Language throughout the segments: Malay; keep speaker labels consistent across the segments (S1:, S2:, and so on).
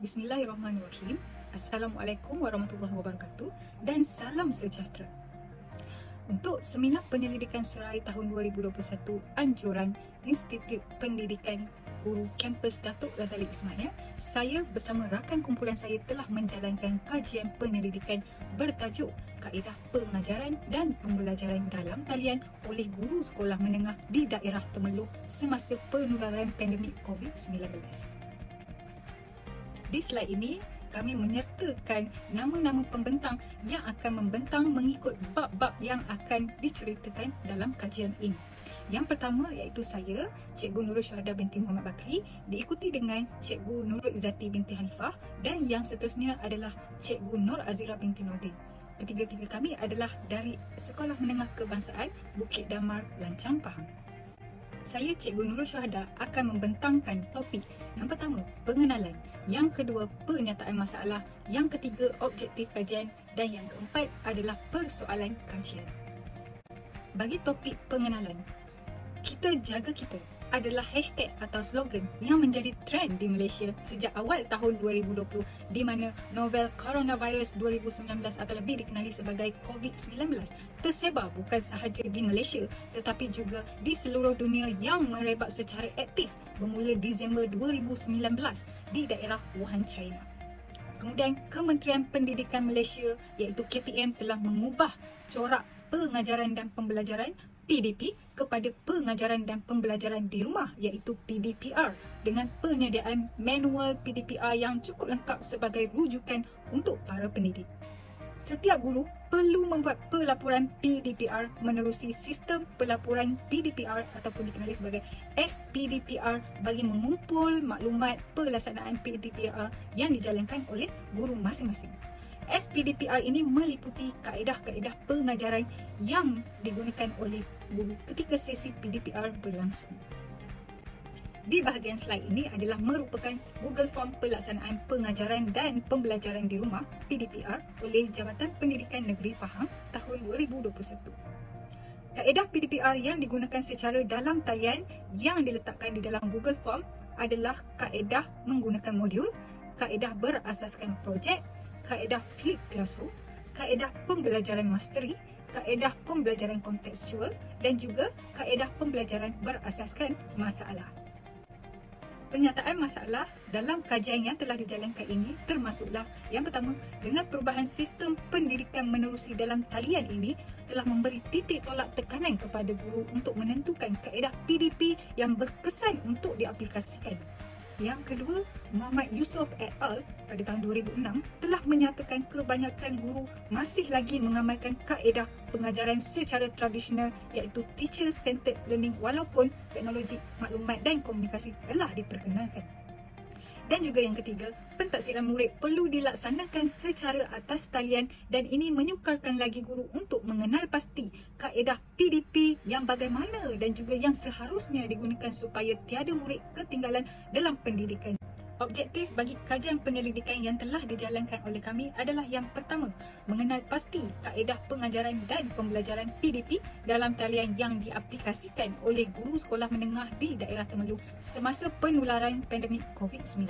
S1: Bismillahirrahmanirrahim. Assalamualaikum warahmatullahi wabarakatuh dan salam sejahtera. Untuk seminar penyelidikan serai tahun 2021 anjuran Institut Pendidikan Guru Kampus Datuk Razali Ismail, saya bersama rakan kumpulan saya telah menjalankan kajian penyelidikan bertajuk Kaedah Pengajaran dan Pembelajaran dalam Talian oleh Guru Sekolah Menengah di Daerah Temerloh semasa penularan pandemik COVID-19. Di slide ini, kami menyertakan nama-nama pembentang yang akan membentang mengikut bab-bab yang akan diceritakan dalam kajian ini. Yang pertama iaitu saya, Cikgu Nurul Syuhada binti Muhammad Bakri, diikuti dengan Cikgu Nurul Izzati binti Hanifah dan yang seterusnya adalah Cikgu Nur Azira binti Nordin. Ketiga-tiga kami adalah dari Sekolah Menengah Kebangsaan Bukit Damar, Lancang, Pahang. Saya, Cikgu Nurul Syuhada, akan membentangkan topik yang pertama, pengenalan, yang kedua, penyataan masalah, yang ketiga, objektif kajian dan yang keempat adalah persoalan kajian. Bagi topik pengenalan, kita jaga kita adalah hashtag atau slogan yang menjadi trend di Malaysia sejak awal tahun 2020 di mana novel coronavirus 2019 atau lebih dikenali sebagai COVID-19 tersebar bukan sahaja di Malaysia tetapi juga di seluruh dunia yang merebak secara aktif bermula Disember 2019 di daerah Wuhan, China. Kemudian Kementerian Pendidikan Malaysia iaitu KPM telah mengubah corak pengajaran dan pembelajaran PDP kepada pengajaran dan pembelajaran di rumah iaitu PDPR dengan penyediaan manual PDPR yang cukup lengkap sebagai rujukan untuk para pendidik. Setiap guru perlu membuat pelaporan PDPR menerusi sistem pelaporan PDPR ataupun dikenali sebagai SPDPR bagi mengumpul maklumat pelaksanaan PDPR yang dijalankan oleh guru masing-masing. SPDPR ini meliputi kaedah-kaedah pengajaran yang digunakan oleh guru ketika sesi PDPR berlangsung. Di bahagian slide ini adalah merupakan Google Form pelaksanaan pengajaran dan pembelajaran di rumah PDPR oleh Jabatan Pendidikan Negeri Pahang tahun 2021. Kaedah PDPR yang digunakan secara dalam talian yang diletakkan di dalam Google Form adalah kaedah menggunakan modul, kaedah berasaskan projek, kaedah flip classroom, kaedah pembelajaran mastery, kaedah pembelajaran kontekstual dan juga kaedah pembelajaran berasaskan masalah. Penyataan masalah dalam kajian yang telah dijalankan ini termasuklah yang pertama, dengan perubahan sistem pendidikan menerusi dalam talian ini telah memberi titik tolak tekanan kepada guru untuk menentukan kaedah PDP yang berkesan untuk diaplikasikan. Yang kedua, Muhammad Yusof et al. Pada tahun 2006 telah menyatakan kebanyakan guru masih lagi mengamalkan kaedah pengajaran secara tradisional iaitu teacher-centered learning walaupun teknologi maklumat dan komunikasi telah diperkenalkan. Dan juga yang ketiga, pentaksiran murid perlu dilaksanakan secara atas talian dan ini menyukarkan lagi guru untuk mengenal pasti kaedah PDP yang bagaimana dan juga yang seharusnya digunakan supaya tiada murid ketinggalan dalam pendidikan. Objektif bagi kajian penyelidikan yang telah dijalankan oleh kami adalah yang pertama, mengenal pasti kaedah pengajaran dan pembelajaran PDP dalam talian yang diaplikasikan oleh guru sekolah menengah di daerah Temerloh semasa penularan pandemik COVID-19.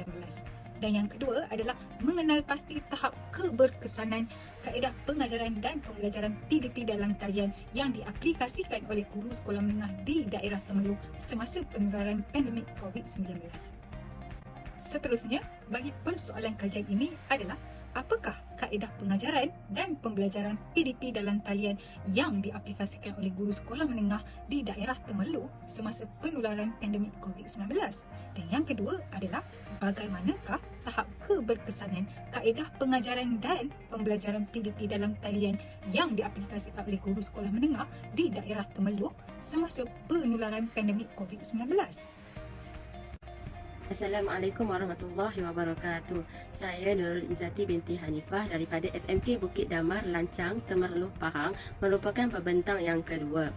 S1: Dan yang kedua adalah mengenal pasti tahap keberkesanan kaedah pengajaran dan pembelajaran PDP dalam talian yang diaplikasikan oleh guru sekolah menengah di daerah Temerloh semasa penularan pandemik COVID-19. Seterusnya, bagi persoalan kajian ini adalah apakah kaedah pengajaran dan pembelajaran PDP dalam talian yang diaplikasikan oleh guru sekolah menengah di daerah Temerloh semasa penularan pandemik COVID-19. Dan yang kedua adalah bagaimanakah tahap keberkesanan kaedah pengajaran dan pembelajaran PDP dalam talian yang diaplikasikan oleh guru sekolah menengah di daerah Temerloh semasa penularan pandemik COVID-19.
S2: Assalamualaikum warahmatullahi wabarakatuh. Saya Nurul Izzati binti Hanifah daripada SMK Bukit Damar, Lancang, Temerloh, Pahang merupakan pembentang yang kedua.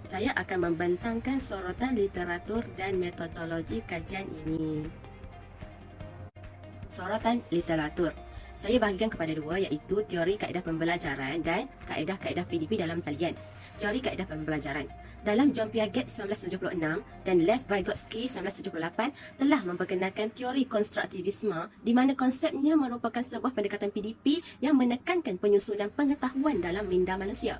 S2: Saya akan membentangkan sorotan literatur dan metodologi kajian ini. Sorotan literatur. Saya bahagikan kepada dua iaitu teori kaedah pembelajaran dan kaedah-kaedah PDP dalam talian. teori kaedah pembelajaran. Dalam John Piaget 1976 dan Lev Vygotsky 1978 telah memperkenalkan teori konstruktivisme di mana konsepnya merupakan sebuah pendekatan PDP yang menekankan penyusunan pengetahuan dalam minda manusia.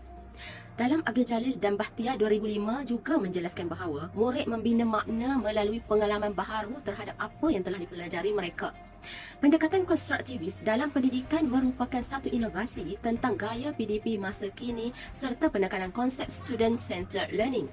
S2: Dalam Abdul Jalil dan Bahtiar 2005 juga menjelaskan bahawa murid membina makna melalui pengalaman baharu terhadap apa yang telah dipelajari mereka. Pendekatan konstruktivis dalam pendidikan merupakan satu inovasi tentang gaya PDP masa kini serta penekanan konsep student-centered learning.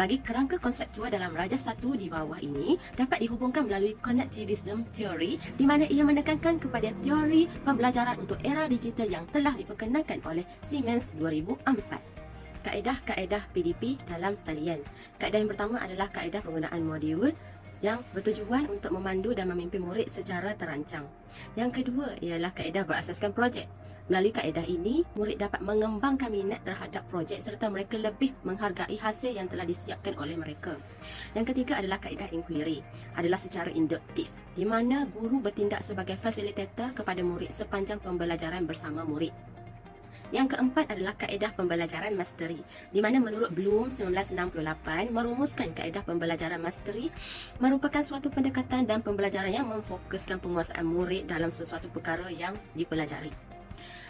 S2: Bagi kerangka konseptual dalam Raja 1 di bawah ini dapat dihubungkan melalui connectivism theory di mana ia menekankan kepada teori pembelajaran untuk era digital yang telah diperkenalkan oleh Siemens 2004. Kaedah-kaedah PDP dalam talian. Kaedah yang pertama adalah kaedah penggunaan modul yang bertujuan untuk memandu dan memimpin murid secara terancang. Yang kedua ialah kaedah berasaskan projek. Melalui kaedah ini, murid dapat mengembangkan minat terhadap projek serta mereka lebih menghargai hasil yang telah disiapkan oleh mereka. Yang ketiga adalah kaedah inquiry, adalah secara induktif, di mana guru bertindak sebagai fasilitator kepada murid sepanjang pembelajaran bersama murid. Yang keempat adalah kaedah pembelajaran mastery, di mana menurut Bloom 1968 merumuskan kaedah pembelajaran mastery merupakan suatu pendekatan dan pembelajaran yang memfokuskan penguasaan murid dalam sesuatu perkara yang dipelajari.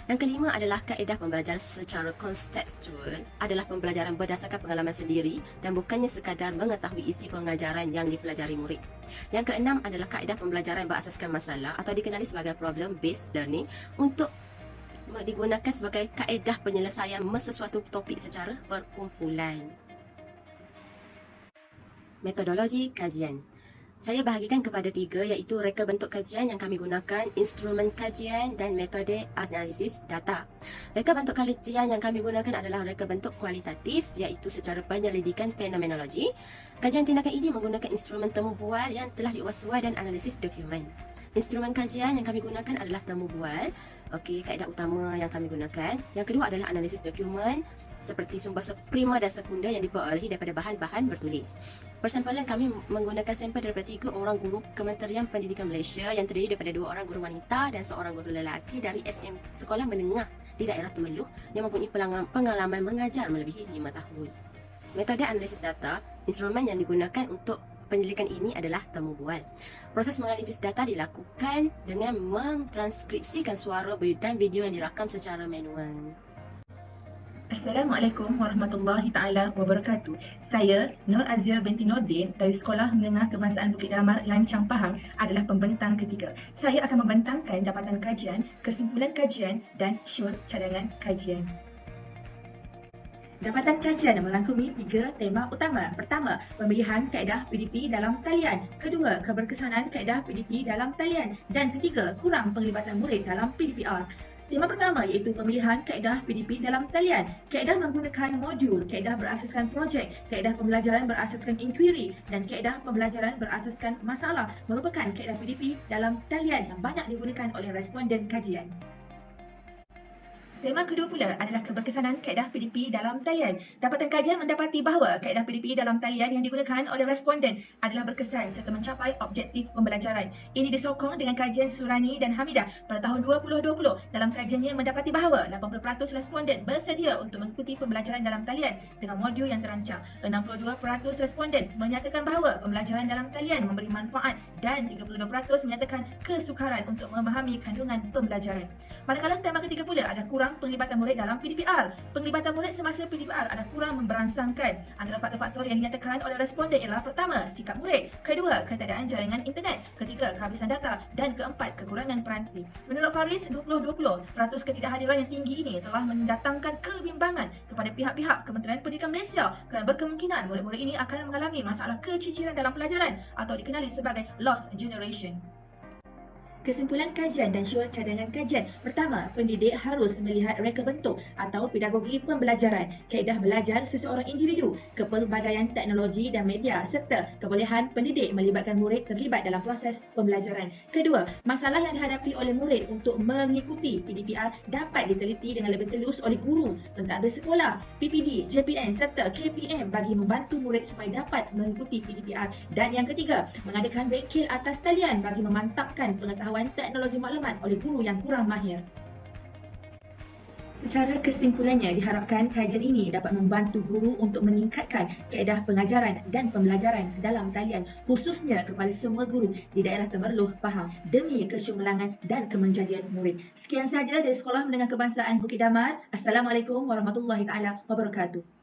S2: Yang kelima adalah kaedah pembelajaran secara kontekstual, adalah pembelajaran berdasarkan pengalaman sendiri dan bukannya sekadar mengetahui isi pengajaran yang dipelajari murid. Yang keenam adalah kaedah pembelajaran berasaskan masalah atau dikenali sebagai problem based learning untuk digunakan sebagai kaedah penyelesaian sesuatu topik secara berkumpulan. Metodologi kajian. Saya bahagikan kepada 3 iaitu reka bentuk kajian yang kami gunakan, instrumen kajian dan metode analisis data. Reka bentuk kajian yang kami gunakan adalah reka bentuk kualitatif iaitu secara penyelidikan fenomenologi. Kajian tindakan ini menggunakan instrumen temu bual yang telah diuasai dan analisis dokumen. Instrumen kajian yang kami gunakan adalah temu bual. Okey, kaedah utama yang kami gunakan. Yang kedua adalah analisis dokumen seperti sumber prima dan sekunder yang diperolehi daripada bahan-bahan bertulis. Persampalan kami menggunakan sampel daripada 3 orang guru Kementerian Pendidikan Malaysia yang terdiri daripada 2 orang guru wanita dan 1 orang guru lelaki dari SM Sekolah Menengah di daerah Temeloh yang mempunyai pengalaman mengajar melebihi 5 tahun. Metode analisis data, instrumen yang digunakan untuk penyelidikan ini adalah temu bual. Proses menganalisis data dilakukan dengan mentranskripsikan suara dan video yang dirakam secara manual.
S3: Assalamualaikum warahmatullahi taala wabarakatuh. Saya Nur Azia binti Nordin dari Sekolah Menengah Kebangsaan Bukit Damar, Lancang, Pahang adalah pembentang ketiga. Saya akan membentangkan dapatan kajian, kesimpulan kajian dan syur cadangan kajian. Dapatan kajian merangkumi 3 tema utama. Pertama, pemilihan kaedah PDP dalam talian. Kedua, keberkesanan kaedah PDP dalam talian. Dan ketiga, kurang penglibatan murid dalam PDPR. Tema pertama iaitu pemilihan kaedah PDP dalam talian. Kaedah menggunakan modul, kaedah berasaskan projek, kaedah pembelajaran berasaskan inquiry dan kaedah pembelajaran berasaskan masalah merupakan kaedah PDP dalam talian yang banyak digunakan oleh responden kajian. Tema kedua pula adalah keberkesanan kaedah PDP dalam talian. Dapatan kajian mendapati bahawa kaedah PDP dalam talian yang digunakan oleh responden adalah berkesan serta mencapai objektif pembelajaran. Ini disokong dengan kajian Surani dan Hamidah pada tahun 2020. Dalam kajiannya mendapati bahawa 80% responden bersedia untuk mengikuti pembelajaran dalam talian dengan modul yang terancang. 62% responden menyatakan bahawa pembelajaran dalam talian memberi manfaat dan 32% menyatakan kesukaran untuk memahami kandungan pembelajaran. Manakala tema ketiga pula ada kurang penglibatan murid dalam PDPR. Penglibatan murid semasa PDPR ada kurang memberangsangkan. Antara faktor-faktor yang dinyatakan oleh responden ialah pertama, sikap murid. Kedua, ketiadaan jaringan internet. Ketiga, kehabisan data. Dan keempat, kekurangan peranti. Menurut Faris, 2020, peratus ketidakhadiran yang tinggi ini telah mendatangkan kebimbangan kepada pihak-pihak Kementerian Pendidikan Malaysia kerana berkemungkinan murid-murid ini akan mengalami masalah keciciran dalam pelajaran atau dikenali sebagai lost generation. Kesimpulan kajian dan syur cadangan kajian. Pertama, pendidik harus melihat reka bentuk atau pedagogi pembelajaran, kaedah belajar seseorang individu, kepelbagaian teknologi dan media serta kebolehan pendidik melibatkan murid terlibat dalam proses pembelajaran. Kedua, masalah yang dihadapi oleh murid untuk mengikuti PDPR dapat diteliti dengan lebih telus oleh guru, pentadbir sekolah, PPD, JPN serta KPM bagi membantu murid supaya dapat mengikuti PDPR. Dan yang ketiga, mengadakan bekil atas talian bagi memantapkan pengetahuan teknologi maklumat oleh guru yang kurang mahir. Secara kesimpulannya, diharapkan kajian ini dapat membantu guru untuk meningkatkan kaedah pengajaran dan pembelajaran dalam talian, khususnya kepada semua guru di daerah Temerloh Pahang demi kecemerlangan dan kemenjadian murid. Sekian sahaja dari Sekolah Menengah Kebangsaan Bukit Damar. Assalamualaikum warahmatullahi taala wabarakatuh.